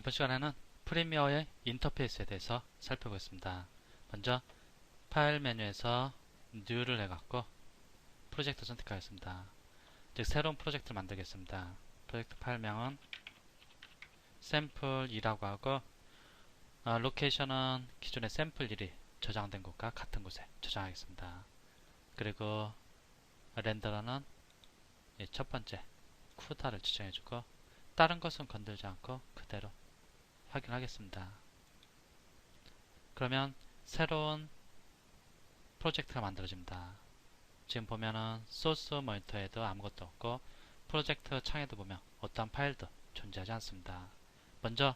이번 시간에는 프리미어의 인터페이스에 대해서 살펴보겠습니다. 먼저 파일 메뉴에서 New를 해갖고 프로젝트 선택하겠습니다. 즉 새로운 프로젝트를 만들겠습니다. 프로젝트 파일명은 샘플2라고 하고 로케이션은 기존의 샘플1이 저장된 곳과 같은 곳에 저장하겠습니다. 그리고 렌더러는 첫 번째 쿠다를 지정해주고 다른 것은 건들지 않고 그대로 확인하겠습니다. 그러면 새로운 프로젝트가 만들어집니다. 지금 보면은 소스 모니터에도 아무것도 없고 프로젝트 창에도 보면 어떠한 파일도 존재하지 않습니다. 먼저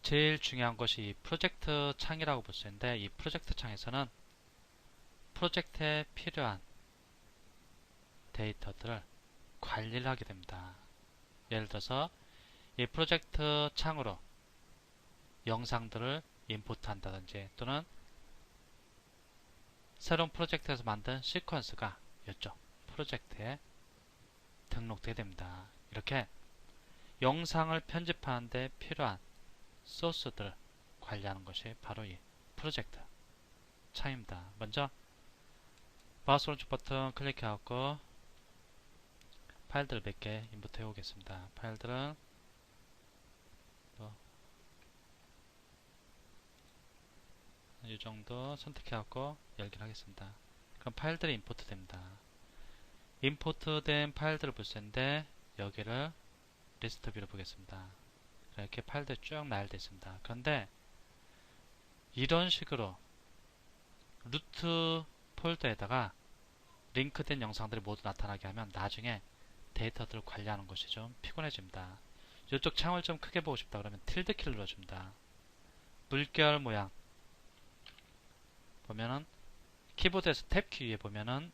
제일 중요한 것이 이 프로젝트 창이라고 볼 수 있는데, 이 프로젝트 창에서는 프로젝트에 필요한 데이터들을 관리를 하게 됩니다. 예를 들어서 이 프로젝트 창으로 영상들을 임포트 한다든지, 또는 새로운 프로젝트에서 만든 시퀀스가 이쪽 프로젝트에 등록되게 됩니다. 이렇게 영상을 편집하는 데 필요한 소스들을 관리하는 것이 바로 이 프로젝트 창입니다. 먼저 마우스 오른쪽 버튼 클릭해갖고 파일들을 몇 개 임포트 해오겠습니다. 파일들은 이 정도 선택해갖고 열기를 하겠습니다. 그럼 파일들이 임포트 됩니다. 임포트 된 파일들을 볼 수 있는데, 여기를 리스트 뷰로 보겠습니다. 이렇게 파일들이 쭉 나열되어 있습니다. 그런데 이런 식으로 루트 폴더에다가 링크된 영상들이 모두 나타나게 하면 나중에 데이터들을 관리하는 것이 좀 피곤해집니다. 이쪽 창을 좀 크게 보고 싶다 그러면 틸드 키를 눌러줍니다. 물결 모양 보면은 키보드에서 탭키 위에 보면은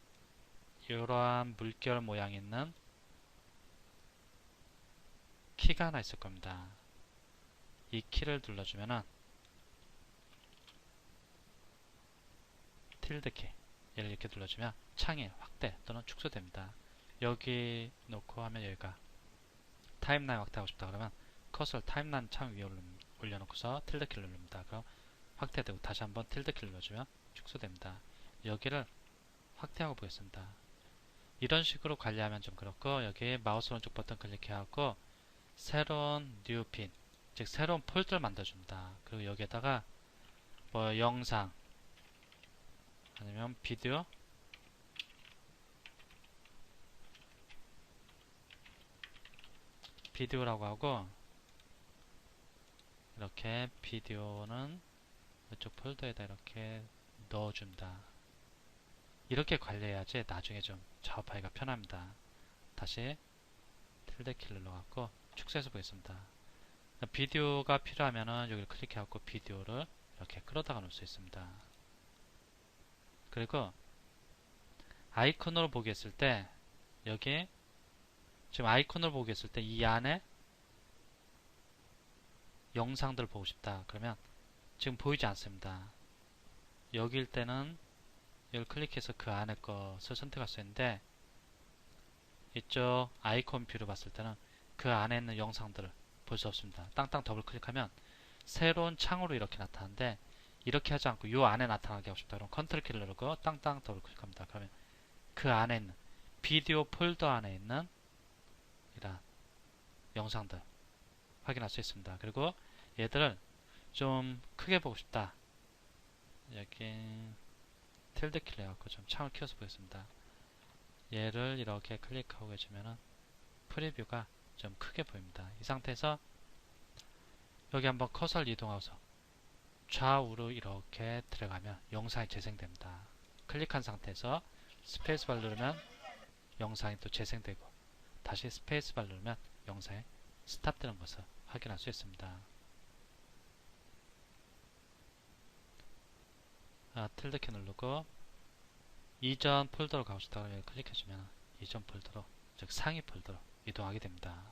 이러한 물결 모양 있는 키가 하나 있을 겁니다. 이 키를 눌러주면은 틸드 키, 얘를 이렇게 눌러주면 창이 확대 또는 축소됩니다. 여기 놓고 하면 여기가 타임라인 확대하고 싶다 그러면 커서를 타임라인 창 위에 올려놓고서 틸드 키를 누릅니다. 그럼 확대되고 다시 한번 틸드 키를 눌러주면 축소됩니다. 여기를 확대하고 보겠습니다. 이런 식으로 관리하면 좀 그렇고, 여기 마우스 오른쪽 버튼 클릭해갖고 새로운 뉴 빈, 즉 새로운 폴더를 만들어줍니다. 그리고 여기에다가 뭐 영상 아니면 비디오라고 하고, 이렇게 비디오는 이쪽 폴더에다 이렇게 넣어줍니다. 이렇게 관리해야지 나중에 좀 작업하기가 편합니다. 다시 틸드 키를 눌러갖고 축소해서 보겠습니다. 비디오가 필요하면은 여기를 클릭해갖고 비디오를 이렇게 끌어다가 놓을 수 있습니다. 그리고 아이콘으로 보기 했을 때, 여기 지금 아이콘으로 보기 했을 때 이 안에 영상들을 보고 싶다 그러면 지금 보이지 않습니다. 여기일 때는 이걸 클릭해서 그 안에 것을 선택할 수 있는데, 이쪽 아이콘 뷰로 봤을 때는 그 안에 있는 영상들을 볼 수 없습니다. 땅땅 더블 클릭하면 새로운 창으로 이렇게 나타나는데, 이렇게 하지 않고 이 안에 나타나게 하고 싶다 그러면 컨트롤 키를 누르고 땅땅 더블 클릭합니다. 그러면 그 안에 있는 비디오 폴더 안에 있는 이런 영상들 확인할 수 있습니다. 그리고 얘들을 좀 크게 보고 싶다, 여기 틸드 키를 해갖고 좀 창을 키워서 보겠습니다. 얘를 이렇게 클릭하고 계시면은 프리뷰가 좀 크게 보입니다. 이 상태에서 여기 한번 커서를 이동하고서 좌우로 이렇게 들어가면 영상이 재생됩니다. 클릭한 상태에서 스페이스바를 누르면 영상이 또 재생되고, 다시 스페이스바를 누르면 영상이 스탑되는 것을 확인할 수 있습니다. 틸드 키 누르고 이전 폴더로 가고 싶다고 여기 클릭해주면 이전 폴더로, 즉 상위 폴더로 이동하게 됩니다.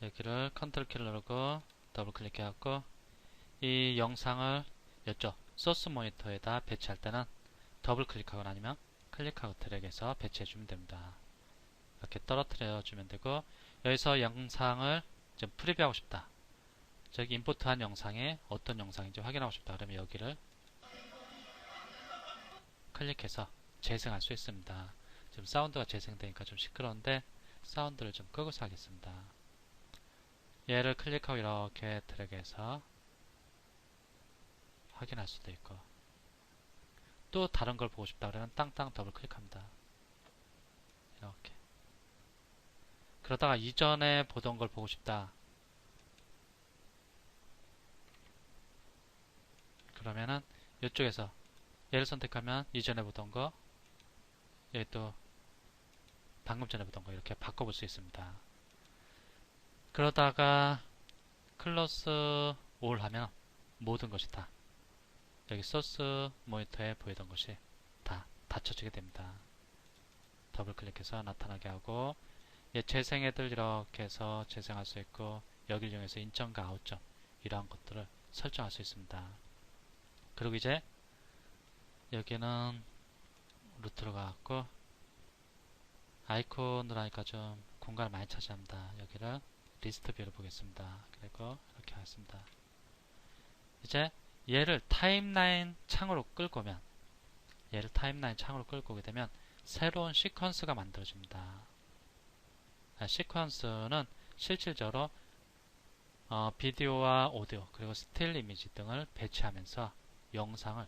여기를 컨트롤 키를 누르고 더블 클릭해갖고 이 영상을 이쪽 소스 모니터에다 배치할 때는 더블 클릭하거나 아니면 클릭하고 드래그해서 배치해주면 됩니다. 이렇게 떨어뜨려 주면 되고, 여기서 영상을 좀 프리뷰하고 싶다. 저기 임포트한 영상에 어떤 영상인지 확인하고 싶다. 그러면 여기를 클릭해서 재생할 수 있습니다. 지금 사운드가 재생되니까 좀 시끄러운데 사운드를 좀 끄고서 하겠습니다. 얘를 클릭하고 이렇게 드래그해서 확인할 수도 있고, 또 다른 걸 보고 싶다 그러면 땅땅 더블 클릭합니다. 이렇게. 그러다가 이전에 보던 걸 보고 싶다 그러면은 이쪽에서 얘를 선택하면 이전에 보던 거, 여기 또 방금 전에 보던 거 이렇게 바꿔볼 수 있습니다. 그러다가 클로스 올 하면 모든 것이 다 여기 소스 모니터에 보이던 것이 다 닫혀지게 됩니다. 더블 클릭해서 나타나게 하고, 얘 재생애들 이렇게 해서 재생할 수 있고, 여기를 이용해서 인점과 아웃점 이러한 것들을 설정할 수 있습니다. 그리고 이제 여기는 루트로 가갖고 아이콘으로 하니까 좀 공간을 많이 차지합니다. 여기를 리스트 뷰를 보겠습니다. 그리고 이렇게 하겠습니다. 이제 얘를 타임라인 창으로 끌고 오면, 얘를 타임라인 창으로 끌고 오게 되면 새로운 시퀀스가 만들어집니다. 시퀀스는 실질적으로 비디오와 오디오 그리고 스틸 이미지 등을 배치하면서 영상을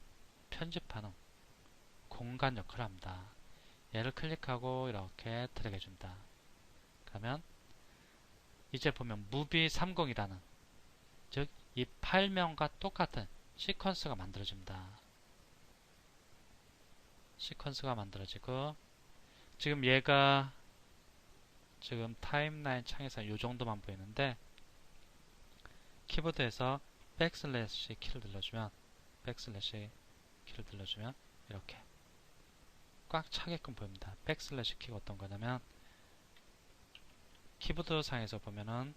편집하는 공간 역할을 합니다. 얘를 클릭하고 이렇게 드래그 해줍니다. 그러면 이제 보면 무비 30이라는, 즉 이 파일명과 똑같은 시퀀스가 만들어집니다. 시퀀스가 만들어지고, 지금 얘가 지금 타임라인 창에서 이 정도만 보이는데, 키보드에서 백슬래시 키를 눌러주면 이렇게 꽉 차게끔 보입니다. 백슬래시 키가 어떤 거냐면, 키보드 상에서 보면은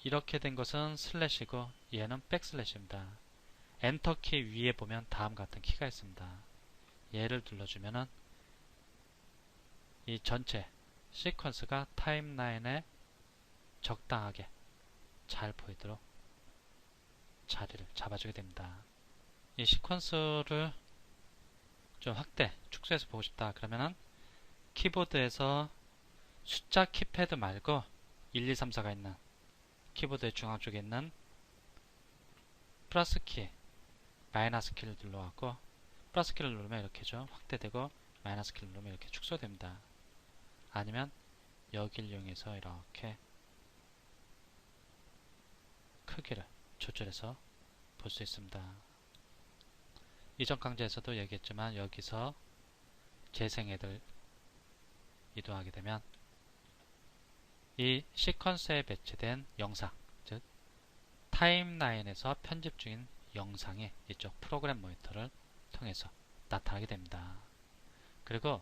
이렇게 된 것은 슬래시고 얘는 백슬래시입니다. 엔터키 위에 보면 다음 같은 키가 있습니다. 얘를 눌러주면은 이 전체 시퀀스가 타임라인에 적당하게 잘 보이도록 자리를 잡아주게 됩니다. 이 시퀀스를 좀 확대, 축소해서 보고 싶다 그러면은 키보드에서 숫자 키패드 말고 1, 2, 3, 4가 있는 키보드의 중앙 쪽에 있는 플러스 키, 마이너스 키를 눌러갖고, 플러스 키를 누르면 이렇게 좀 확대되고, 마이너스 키를 누르면 이렇게 축소됩니다. 아니면 여기를 이용해서 이렇게 크기를 조절해서 볼 수 있습니다. 이전 강좌에서도 얘기했지만 여기서 재생애들 이동하게 되면 이 시퀀스에 배치된 영상, 즉 타임라인에서 편집 중인 영상이 이쪽 프로그램 모니터를 통해서 나타나게 됩니다. 그리고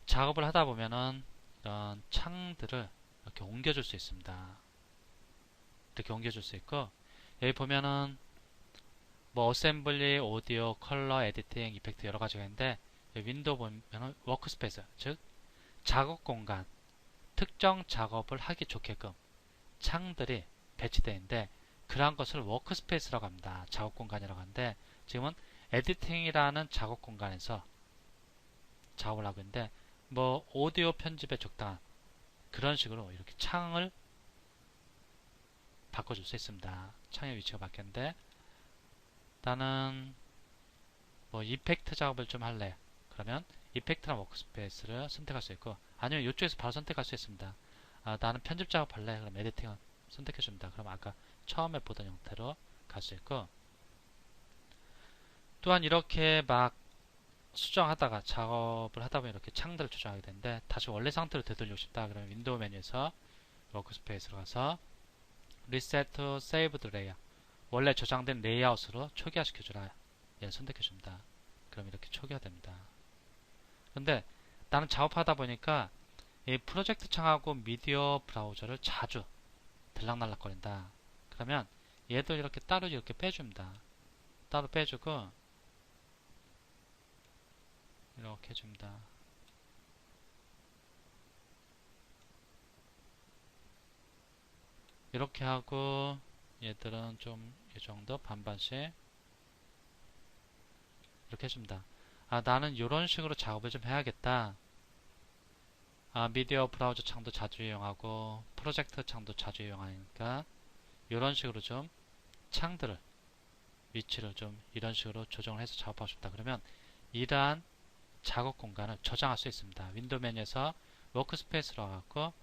작업을 하다 보면은 이런 창들을 이렇게 옮겨줄 수 있습니다. 이렇게 옮겨줄 수 있고, 여기 보면은 뭐 어셈블리, 오디오, 컬러, 에디팅, 이펙트 여러 가지가 있는데, 여기 윈도우 보면은 워크스페이스, 즉 작업 공간, 특정 작업을 하기 좋게끔 창들이 배치되어 있는데, 그러한 것을 워크스페이스라고 합니다. 작업 공간이라고 하는데, 지금은 에디팅이라는 작업 공간에서 작업을 하고 있는데, 뭐 오디오 편집에 적당한 그런 식으로 이렇게 창을 바꿔줄 수 있습니다. 창의 위치가 바뀌었는데, 나는 뭐 이펙트 작업을 좀 할래 그러면 이펙트랑 워크스페이스를 선택할 수 있고, 아니면 이쪽에서 바로 선택할 수 있습니다. 나는 편집 작업 할래 그럼 에디팅을 선택해 줍니다. 그럼 아까 처음에 보던 형태로 갈 수 있고, 또한 이렇게 막 수정하다가 작업을 하다 보면 이렇게 창들을 조정하게 되는데, 다시 원래 상태로 되돌리고 싶다 그러면 윈도우 메뉴에서 워크스페이스로 가서 Reset to Saved Layout, 원래 저장된 레이아웃으로 초기화 시켜주라, 얘를 선택해 줍니다. 그럼 이렇게 초기화 됩니다. 근데 나는 작업하다 보니까 이 프로젝트 창하고 미디어 브라우저를 자주 들락날락거린다 그러면 얘도 이렇게 따로 이렇게 빼줍니다. 따로 빼주고, 이렇게 해줍니다. 이렇게 하고 얘들은 좀 이 정도 반반씩 이렇게 해줍니다. 아, 나는 이런 식으로 작업을 좀 해야겠다. 아, 미디어 브라우저 창도 자주 이용하고 프로젝트 창도 자주 이용하니까 이런 식으로 좀 창들을 위치를 좀 이런 식으로 조정을 해서 작업하고 싶다. 그러면 이러한 작업 공간을 저장할 수 있습니다. 윈도우 메뉴에서 워크스페이스로 와갖고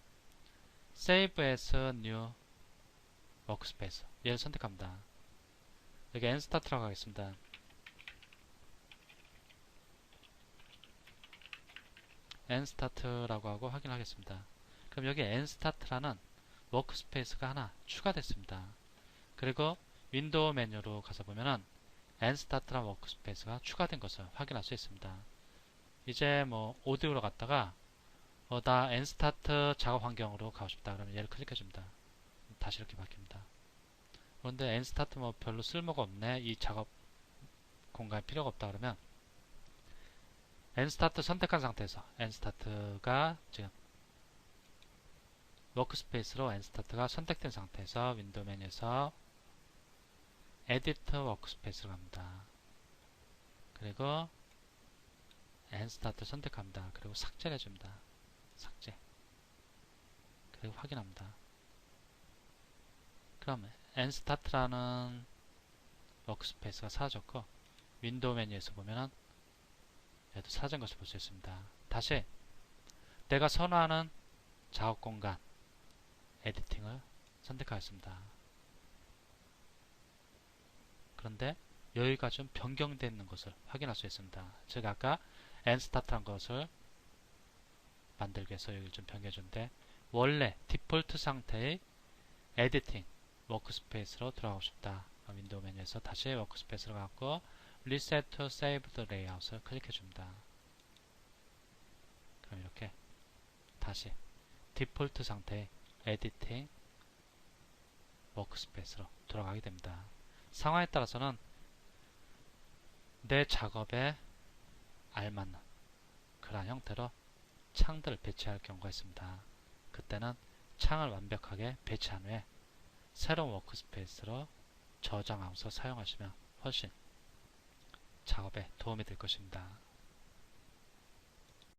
Save as New Workspace 얘를 선택합니다. 여기 Nstart라고 하겠습니다. Nstart라고 하고 확인하겠습니다. 그럼 여기 Nstart라는 워크스페이스가 하나 추가됐습니다. 그리고 윈도우 메뉴로 가서 보면은 Nstart라는 워크스페이스가 추가된 것을 확인할 수 있습니다. 이제 뭐 오디오로 갔다가 나 Nsstart 작업 환경으로 가고 싶다. 그러면 얘를 클릭해 줍니다. 다시 이렇게 바뀝니다. 그런데 Nsstart 뭐 별로 쓸모가 없네. 이 작업 공간이 필요가 없다. 그러면 Nstart 선택한 상태에서 Nstart가 지금 워크스페이스로 Nstart가 선택된 상태에서 윈도우 메뉴에서 에디터 워크스페이스로 갑니다. 그리고 Nstart 선택합니다. 그리고 삭제를 해줍니다. 삭제. 그리고 확인합니다. 그럼 Nstart라는 워크스페이스가 사라졌고 윈도우 메뉴에서 보면은 얘도 사라진 것을 볼 수 있습니다. 다시 내가 선호하는 작업 공간 에디팅을 선택하겠습니다. 그런데 여기가 좀 변경되어 있는 것을 확인할 수 있습니다. 즉 아까 Nstart한 것을 만들기 위해서 여기를 좀 변경해 주는데 원래 디폴트 상태의 에디팅 워크스페이스로 들어가고 싶다. 윈도우 메뉴에서 다시 워크스페이스로 가고 Reset to Saved Layout을 클릭해 줍니다. 그럼 이렇게 다시 디폴트 상태의 에디팅 워크스페이스로 돌아가게 됩니다. 상황에 따라서는 내 작업에 알맞는 그러한 형태로 창들을 배치할 경우가 있습니다. 그때는 창을 완벽하게 배치한 후에 새로운 워크스페이스로 저장하면서 사용하시면 훨씬 작업에 도움이 될 것입니다.